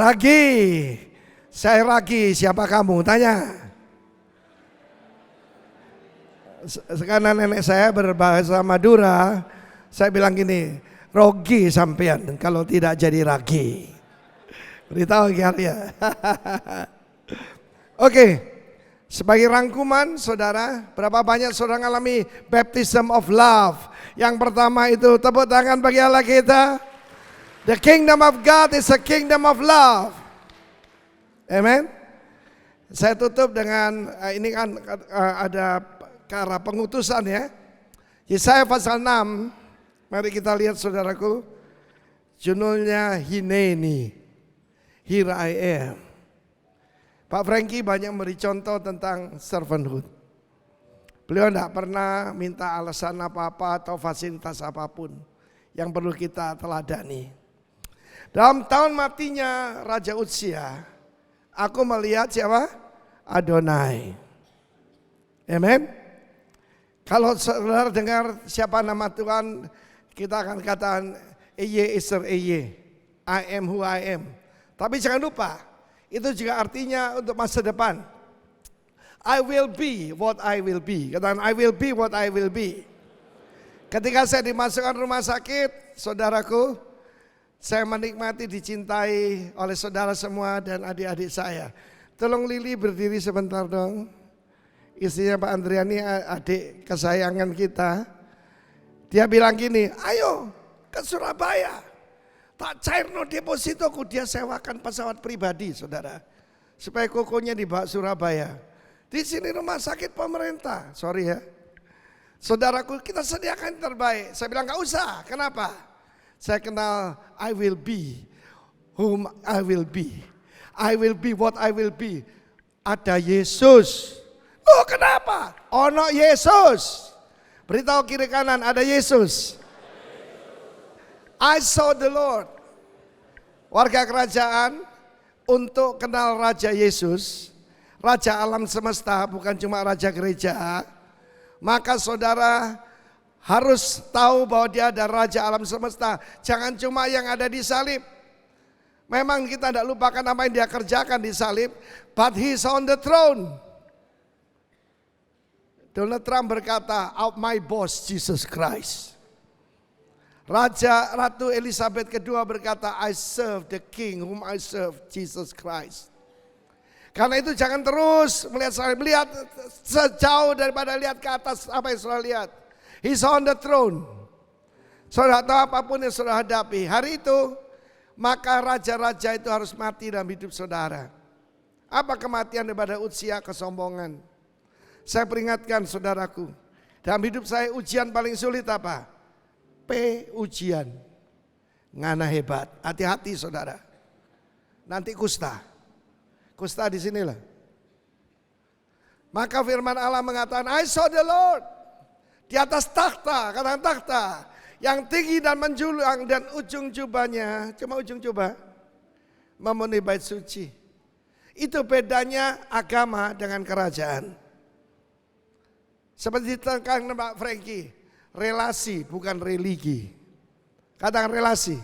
Ragi. Saya Ragi, siapa kamu? Tanya. Karena nenek saya berbahasa Madura, saya bilang gini, Rogi sampean kalau tidak jadi Ragi. Beritahu ya. Oke, sebagai rangkuman saudara, berapa banyak saudara mengalami baptism of love? Yang pertama itu tepuk tangan bagi Allah kita. The kingdom of God is a kingdom of love. Amen. Saya tutup dengan ini kan ada ke arah pengutusan ya. Yesaya pasal 6. Mari kita lihat saudaraku. Judulnya Hineni. Here I am. Pak Frankie banyak memberi contoh tentang servanthood. Beliau tidak pernah minta alasan apa-apa atau fasilitas apapun yang perlu kita teladani. Dalam tahun matinya Raja Uzia, aku melihat siapa? Adonai. Amen. Kalau saudara dengar siapa nama Tuhan, kita akan katakan Eye Eser Eye. I am who I am. Tapi jangan lupa, itu juga artinya untuk masa depan. I will be what I will be. Katakan I will be what I will be. Ketika saya dimasukkan rumah sakit, saudaraku, saya menikmati dicintai oleh saudara semua dan adik-adik saya. Tolong Lili berdiri sebentar dong. Istrinya Pak Andriani, adik kesayangan kita. Dia bilang gini, ayo ke Surabaya. Tak cair no depositoku, dia sewakan pesawat pribadi saudara. Supaya kokonya dibawa Surabaya. Di sini rumah sakit pemerintah, sorry ya. Saudaraku, kita sediakan yang terbaik. Saya bilang gak usah, kenapa? Saya kenal I will be whom I will be. I will be what I will be. Ada Yesus. Oh kenapa? Ono Yesus. Beritahu kiri kanan ada Yesus. I saw the Lord. Warga kerajaan untuk kenal Raja Yesus. Raja alam semesta bukan cuma Raja gereja. Maka saudara harus tahu bahwa dia ada Raja alam semesta. Jangan cuma yang ada di salib. Memang kita tidak lupakan apa yang dia kerjakan di salib. But he's on the throne. Donald Trump berkata, "Out my boss Jesus Christ." Ratu Elizabeth II berkata, "I serve the King whom I serve, Jesus Christ." Karena itu jangan terus melihat salib. Lihat sejauh daripada lihat ke atas apa yang saudara lihat. He's on the throne. Saudara tahu apapun yang saudara hadapi. Hari itu maka raja-raja itu harus mati dalam hidup saudara. Apa kematian daripada Uzia? Kesombongan. Saya peringatkan saudaraku. Dalam hidup saya ujian paling sulit apa? Ujian. Ngana hebat. Hati-hati saudara. Nanti kusta. Kusta di sinilah. Maka firman Allah mengatakan, I saw the Lord. Di atas takhta, katakan takhta, yang tinggi dan menjulang dan ujung jubahnya, cuma ujung jubah, memenuhi bait suci. Itu bedanya agama dengan kerajaan. Seperti ditekan Pak Frankie, relasi bukan religi. Katakan relasi,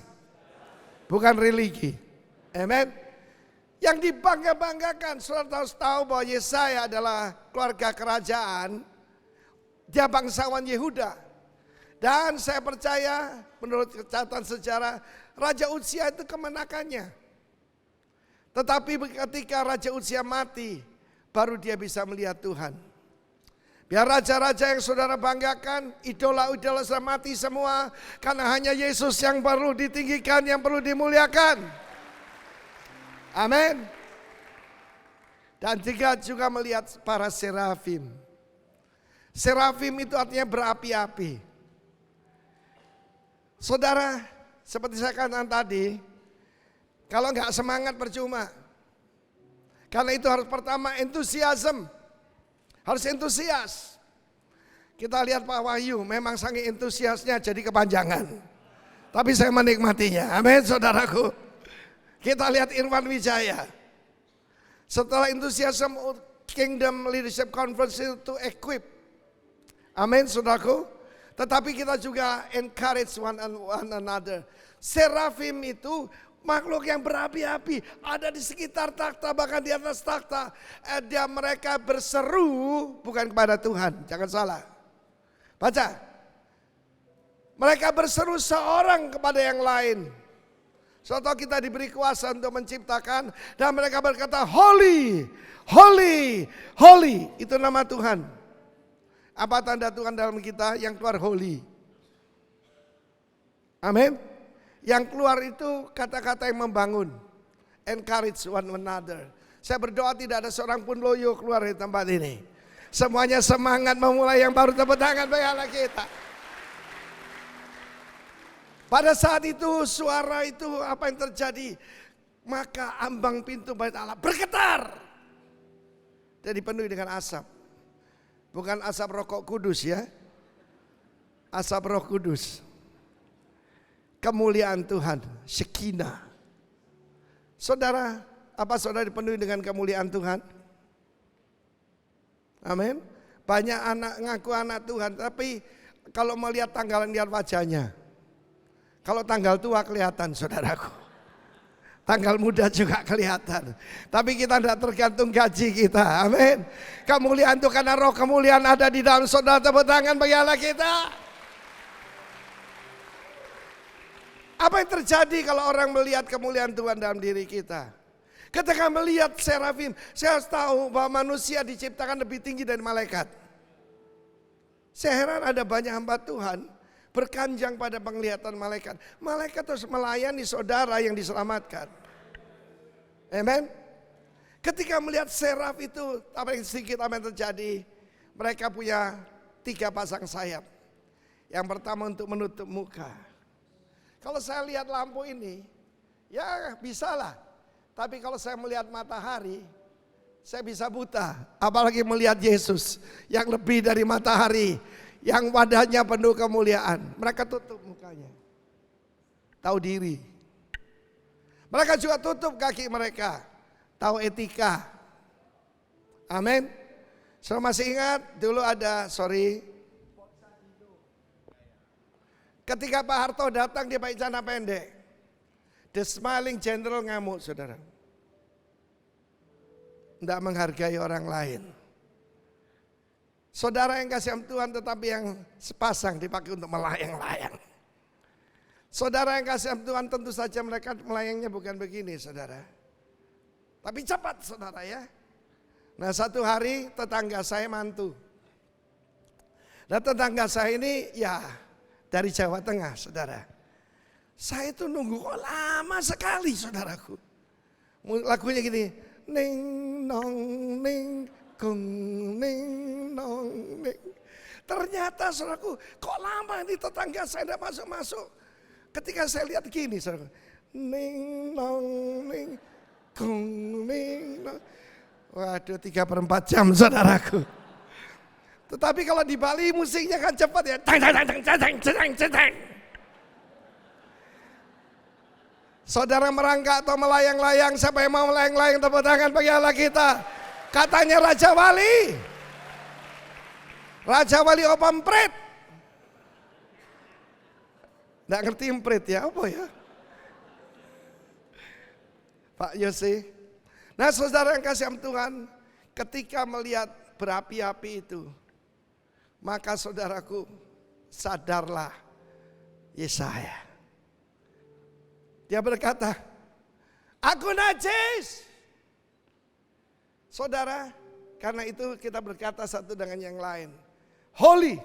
bukan religi. Amen. Yang dibangga-banggakan, saudara harus tahu bahwa Yesaya adalah keluarga kerajaan. Dia bangsawan Yehuda. Dan saya percaya menurut catatan sejarah Raja Uzia itu kemenakannya. Tetapi ketika Raja Uzia mati baru dia bisa melihat Tuhan. Biar raja-raja yang saudara banggakan, idola-idola sudah mati semua. Karena hanya Yesus yang perlu ditinggikan, yang perlu dimuliakan. Amin. Dan juga melihat para serafim. Serafim itu artinya berapi-api. Saudara, seperti saya katakan tadi, kalau enggak semangat percuma. Karena itu harus pertama entusiasm. Harus entusias. Kita lihat Pak Wahyu, memang sangat entusiasnya jadi kepanjangan. Tapi saya menikmatinya. Amin saudaraku. Kita lihat Irwan Wijaya. Setelah entusiasm Kingdom Leadership Conference itu equip. Amin saudaraku. Tetapi kita juga encourage one another. Serafim itu makhluk yang berapi-api ada di sekitar takhta, bahkan di atas takhta. Mereka berseru bukan kepada Tuhan, jangan salah. Baca. Mereka berseru seorang kepada yang lain. Suatu kita diberi kuasa untuk menciptakan dan mereka berkata holy, holy, holy. Itu nama Tuhan. Apa tanda Tuhan dalam kita? Yang keluar holy. Amin. Yang keluar itu kata-kata yang membangun. Encourage one another. Saya berdoa tidak ada seorang pun loyo keluar dari tempat ini. Semuanya semangat memulai yang baru. Tepuk tangan bagi Allah kita. Pada saat itu suara itu apa yang terjadi? Maka ambang pintu bait Allah bergetar. Dan dipenuhi dengan asap. Bukan asap rokok kudus ya. Asap Roh Kudus. Kemuliaan Tuhan, Shekinah. Saudara, apa saudara dipenuhi dengan kemuliaan Tuhan? Amin. Banyak anak ngaku anak Tuhan, tapi kalau melihat tanggalan lihat wajahnya. Kalau tanggal tua kelihatan saudaraku. Tanggal muda juga kelihatan. Tapi kita tidak tergantung gaji kita. Amin. Kemuliaan itu karena roh kemuliaan ada di dalam saudara. Tepuk tangan bagi Allah kita. Apa yang terjadi kalau orang melihat kemuliaan Tuhan dalam diri kita? Ketika melihat serafim, saya harus tahu bahwa manusia diciptakan lebih tinggi dari malaikat. Saya heran ada banyak hamba Tuhan berkanjang pada penglihatan malaikat. Malaikat terus melayani saudara yang diselamatkan. Amen. Ketika melihat seraf itu, apa yang sedikit apa yang terjadi? Mereka punya 3 pasang sayap. Yang pertama untuk menutup muka. Kalau saya lihat lampu ini, ya bisalah. Tapi kalau saya melihat matahari, saya bisa buta. Apalagi melihat Yesus yang lebih dari matahari. Yang wadahnya penuh kemuliaan. Mereka tutup mukanya. Tahu diri. Mereka juga tutup kaki mereka. Tahu etika. Amin. Saya masih ingat dulu ada, ketika Pak Harto datang dia pakai celana pendek. The Smiling General ngamuk saudara. Tidak menghargai orang lain. Saudara yang kasih Tuhan tetapi yang sepasang dipakai untuk melayang-layang. Saudara yang kasih Tuhan tentu saja mereka melayangnya bukan begini saudara. Tapi cepat saudara ya. Nah satu hari tetangga saya mantu. Nah tetangga saya ini ya dari Jawa Tengah saudara. Saya itu nunggu kok lama sekali saudaraku. Lagunya gini. Ning nong ning kung ning nong ning. Ternyata saudaraku kok lama ini tetangga saya tidak masuk-masuk. Ketika saya lihat gini saudaraku. Ning nong ning kung ning nong. Waduh 3/4 jam saudaraku. Tetapi kalau di Bali musiknya kan cepat ya. Tang tang tang tang tang tang tang tang. Saudara merangkak atau melayang-layang, siapa yang mau melayang-layang tepuk tangan bagi Allah kita. Katanya Raja Wali. Raja Wali apa emprit? Nggak ngerti emprit ya, apa ya? Pak Yosi. Nah saudara yang kasih Tuhan, ketika melihat berapi-api itu, maka saudaraku sadarlah Yesaya. Dia berkata, aku najis. Saudara, karena itu kita berkata satu dengan yang lain. Holy,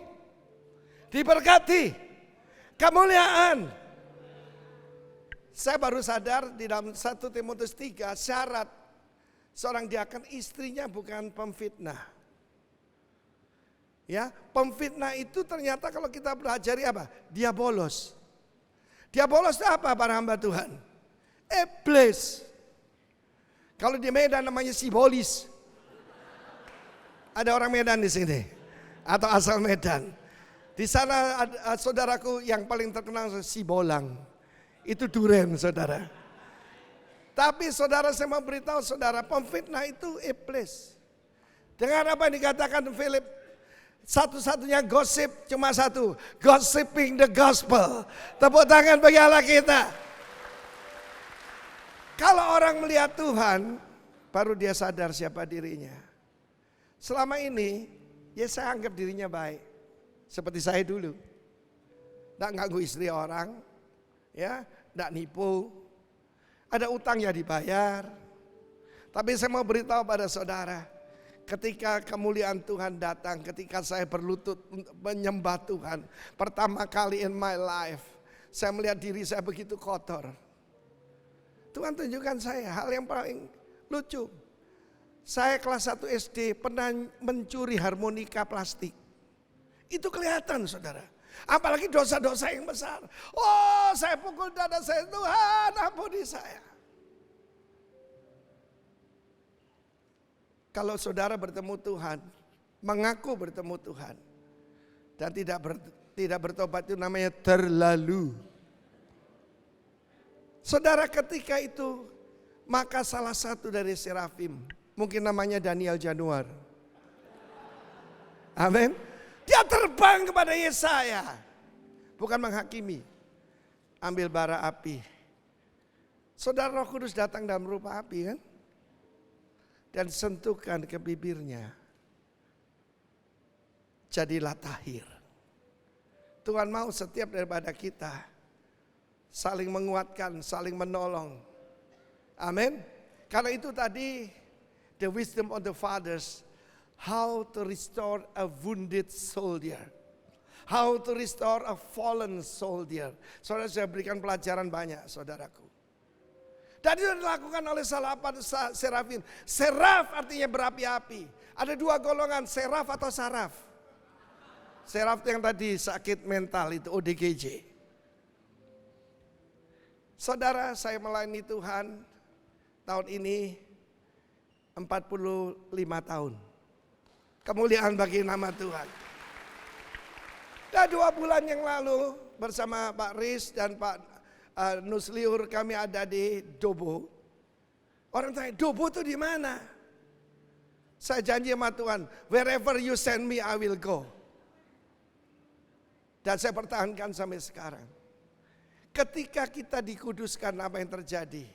diberkati, kemuliaan. Saya baru sadar di dalam 1 Timotius 3 syarat seorang diakon istrinya bukan pemfitnah. Ya, pemfitnah itu ternyata kalau kita pelajari apa? Dia bolos. Dia bolos itu apa para hamba Tuhan? Iblis. Kalau di Medan namanya Sibolis. Ada orang Medan di sini atau asal Medan. Di sana saudaraku yang paling terkenal Sibolang. Itu duren saudara. Tapi saudara saya mau beritahu saudara, pemfitnah itu iblis. Dengan apa yang dikatakan Philip? Satu-satunya gosip cuma satu. Gossiping the gospel. Tepuk tangan bagi Allah kita. Kalau orang melihat Tuhan, baru dia sadar siapa dirinya. Selama ini, ya saya anggap dirinya baik. Seperti saya dulu. Nggak ganggu istri orang, ya, nggak nipu. Ada utang ya dibayar. Tapi saya mau beritahu pada saudara, ketika kemuliaan Tuhan datang, ketika saya berlutut menyembah Tuhan, pertama kali in my life, saya melihat diri saya begitu kotor. Tuhan tunjukkan saya hal yang paling lucu. Saya kelas 1 SD pernah mencuri harmonika plastik. Itu kelihatan saudara. Apalagi dosa-dosa yang besar. Oh, saya pukul dada saya, Tuhan ampuni saya. Kalau saudara bertemu Tuhan, mengaku bertemu Tuhan, dan tidak bertobat, itu namanya terlalu. Saudara, ketika itu, maka salah satu dari serafim, mungkin namanya Daniel Januar. Amin. Dia terbang kepada Yesaya. Bukan menghakimi. Ambil bara api. Saudara, Roh Kudus datang dalam rupa api kan? Dan sentuhkan ke bibirnya. Jadilah tahir. Tuhan mau setiap daripada kita saling menguatkan, saling menolong. Amin. Karena itu tadi the wisdom of the fathers, how to restore a wounded soldier, how to restore a fallen soldier. Saudara, saya berikan pelajaran banyak saudaraku. Dan itu dilakukan oleh salah satu serafim. Seraf artinya berapi-api. Ada dua golongan, seraf atau saraf. Seraf yang tadi sakit mental itu ODGJ. Saudara, saya melayani Tuhan tahun ini 45 tahun. Kemuliaan bagi nama Tuhan. Dan 2 bulan yang lalu bersama Pak Riz dan Pak Nusliur kami ada di Dobo. Orang tanya, Dobo itu di mana? Saya janji sama Tuhan, wherever you send me I will go. Dan saya pertahankan sampai sekarang. Ketika kita dikuduskan, apa yang terjadi?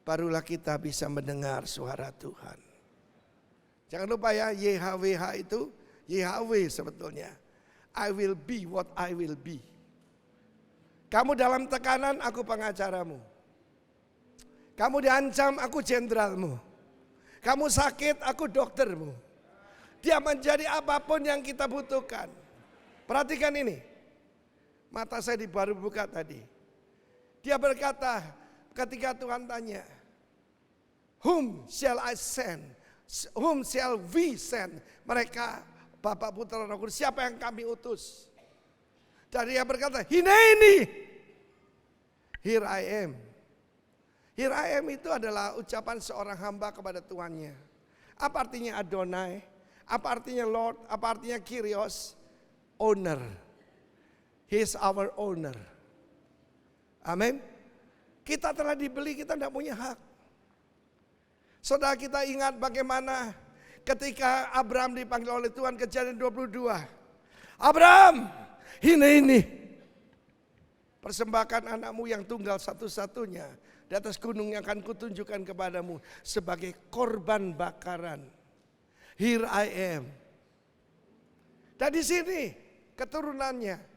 Barulah kita bisa mendengar suara Tuhan. Jangan lupa ya, YHWH itu YHW sebetulnya. I will be what I will be. Kamu dalam tekanan, aku pengacaramu. Kamu diancam, aku jenderalmu. Kamu sakit, aku doktermu. Dia menjadi apapun yang kita butuhkan. Perhatikan ini. Mata saya baru buka tadi. Dia berkata ketika Tuhan tanya, whom shall I send? Whom shall we send? Mereka, Bapa, Putra, Roh Kudus, siapa yang kami utus? Dan dia berkata, Hineni, here I am. Here I am itu adalah ucapan seorang hamba kepada tuannya. Apa artinya Adonai? Apa artinya Lord? Apa artinya Kyrios? Owner. He is our owner. Amin. Kita telah dibeli, kita tidak punya hak. Saudara, kita ingat bagaimana ketika Abraham dipanggil oleh Tuhan, Kejadian 22. Abraham, ini persembahkan anakmu yang tunggal satu-satunya di atas gunung yang akan kutunjukkan kepadamu sebagai korban bakaran. Here I am. Dan di sini keturunannya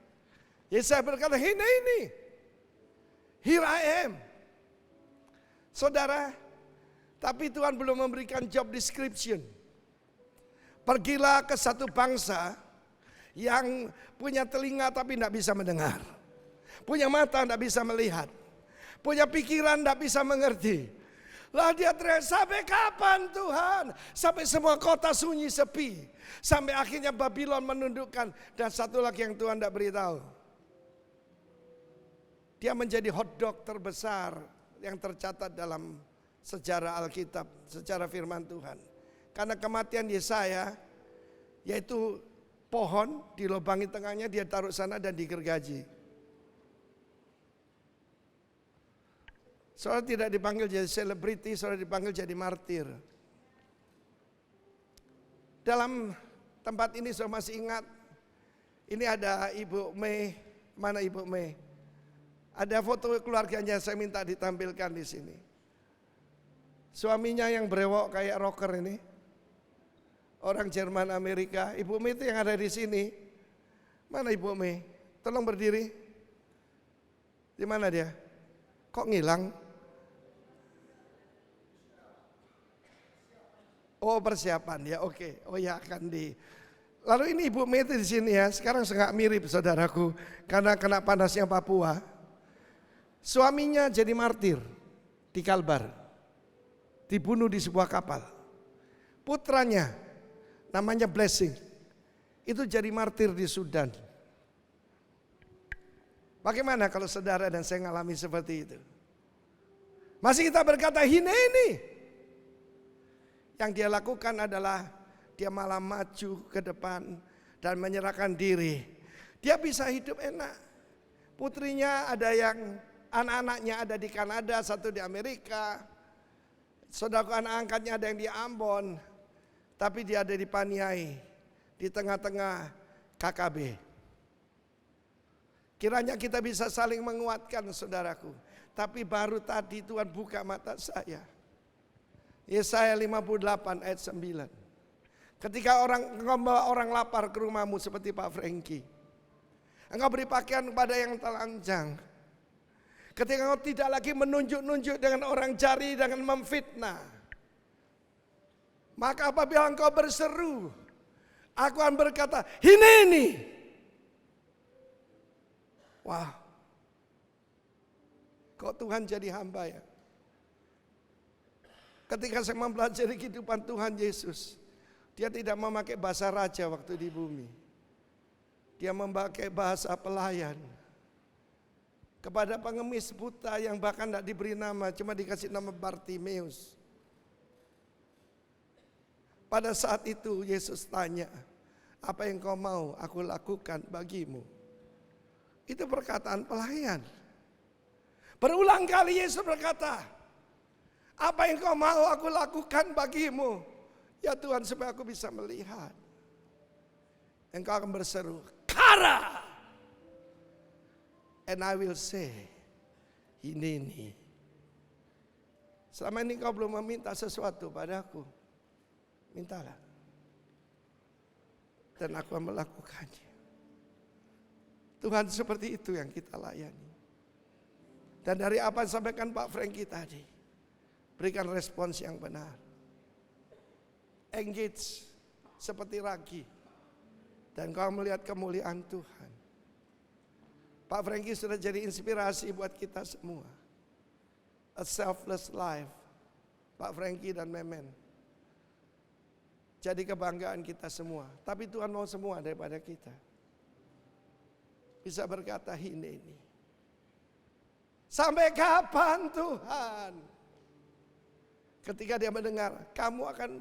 Yesaya berkata, ini. Here I am. Saudara, tapi Tuhan belum memberikan job description. Pergilah ke satu bangsa yang punya telinga tapi tidak bisa mendengar. Punya mata tidak bisa melihat. Punya pikiran tidak bisa mengerti. Lah dia teriak, sampai kapan Tuhan? Sampai semua kota sunyi sepi. Sampai akhirnya Babylon menundukkan. Dan satu lagi yang Tuhan tidak beritahu. Dia menjadi hotdog terbesar yang tercatat dalam sejarah Alkitab, sejarah firman Tuhan. Karena kematian Yesaya, yaitu pohon dilobangi tengahnya, dia taruh sana dan digergaji. Saudara tidak dipanggil jadi selebriti, saudara dipanggil jadi martir. Dalam tempat ini saudara masih ingat, ini ada Ibu Mei, mana Ibu Mei? Ada foto keluarganya, saya minta ditampilkan di sini. Suaminya yang brewok kayak rocker ini. Orang Jerman Amerika. Ibu Mi itu yang ada di sini. Mana Ibu Mi? Tolong berdiri. Di mana dia? Kok ngilang? Oh, persiapan ya, oke. Oh ya, akan di. Lalu ini Ibu Mi itu di sini ya. Sekarang sangat mirip saudaraku karena kena panasnya Papua. Suaminya jadi martir di Kalbar. Dibunuh di sebuah kapal. Putranya namanya Blessing. Itu jadi martir di Sudan. Bagaimana kalau saudara dan saya mengalami seperti itu? Masih kita berkata ini. Yang dia lakukan adalah dia malah maju ke depan dan menyerahkan diri. Dia bisa hidup enak. Putrinya ada yang anak-anaknya ada di Kanada, satu di Amerika. Saudaraku anak angkatnya ada yang di Ambon. Tapi dia ada di Paniai, di tengah-tengah KKB. Kiranya kita bisa saling menguatkan saudaraku. Tapi baru tadi Tuhan buka mata saya. Yesaya 58 ayat 9. Ketika engkau membawa orang lapar ke rumahmu seperti Pak Frankie. Engkau beri pakaian kepada yang telanjang. Ketika engkau tidak lagi menunjuk-nunjuk dengan orang jari, dengan memfitnah. Maka apabila engkau berseru, aku akan berkata, ini. Wah, kok Tuhan jadi hamba ya? Ketika saya mempelajari kehidupan Tuhan Yesus, dia tidak memakai bahasa raja waktu di bumi. Dia memakai bahasa pelayan. Kepada pengemis buta yang bahkan tidak diberi nama, cuma dikasih nama Bartimeus. Pada saat itu Yesus tanya, apa yang kau mau aku lakukan bagimu? Itu perkataan pelayan. Berulang kali Yesus berkata, apa yang kau mau aku lakukan bagimu? Ya Tuhan, supaya aku bisa melihat. Engkau akan berseru, Kara! And I will say, Hineni. Selama ini kau belum meminta sesuatu padaku. Mintalah. Dan aku akan melakukannya. Tuhan, seperti itu yang kita layani. Dan dari apa yang disampaikan Pak Frankie tadi, berikan respons yang benar. Engage seperti Ragi. Dan kau melihat kemuliaan Tuhan. Pak Frankie sudah jadi inspirasi buat kita semua. A selfless life. Pak Frankie dan Memen. Jadi kebanggaan kita semua. Tapi Tuhan mau semua daripada kita. Bisa berkata ini. Sampai kapan Tuhan? Ketika dia mendengar, kamu akan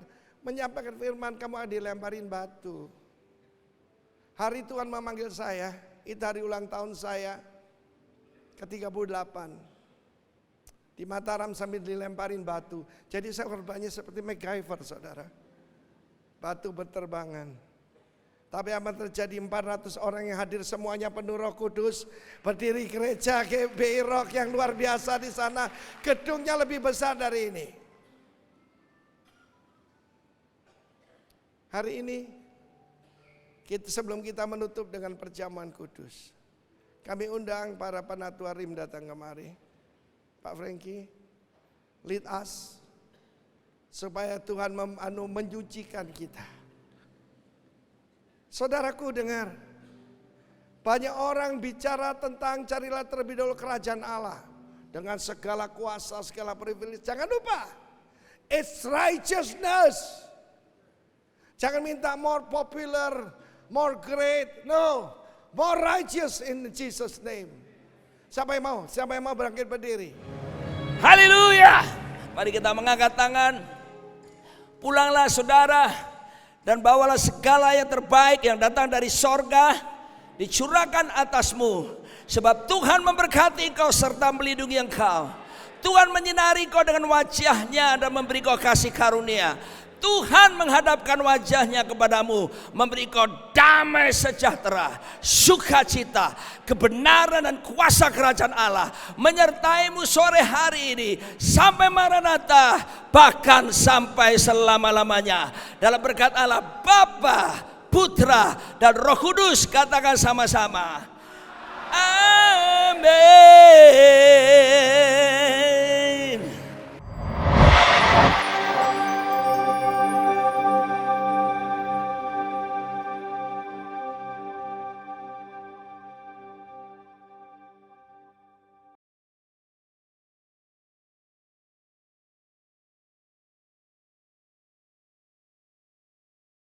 menyampaikan firman, kamu akan dilemparin batu. Hari Tuhan memanggil saya, itu hari ulang tahun saya ke-38. Di Mataram sambil dilemparin batu. Jadi saya korbannya seperti MacGyver saudara. Batu berterbangan. Tapi apa terjadi, 400 orang yang hadir semuanya penuh Roh Kudus. Berdiri gereja GBI Rock yang luar biasa di sana. Gedungnya lebih besar dari ini. Hari ini sebelum kita menutup dengan perjamuan kudus, kami undang para penatua RIM datang kemari. Pak Frankie, lead us supaya Tuhan menyucikan kita. Saudaraku dengar, banyak orang bicara tentang carilah terlebih dahulu kerajaan Allah dengan segala kuasa, segala privilege. Jangan lupa, it's righteousness. Jangan minta more popular, more great. No, more righteous in Jesus name. Siapa yang mau? Siapa yang mau bangkit berdiri? Haleluya. Mari kita mengangkat tangan. Pulanglah saudara dan bawalah segala yang terbaik yang datang dari sorga dicurahkan atasmu. Sebab Tuhan memberkati engkau serta melindungi engkau. Tuhan menyinari engkau dengan wajahnya dan memberi engkau kasih karunia. Tuhan menghadapkan wajahnya kepadamu, memberi kau damai sejahtera, sukacita, kebenaran dan kuasa kerajaan Allah menyertaimu sore hari ini sampai Maranatha. bahkan sampai selama-lamanya. Dalam berkat Allah Bapa, Putra, dan Roh Kudus, katakan sama-sama. Amin.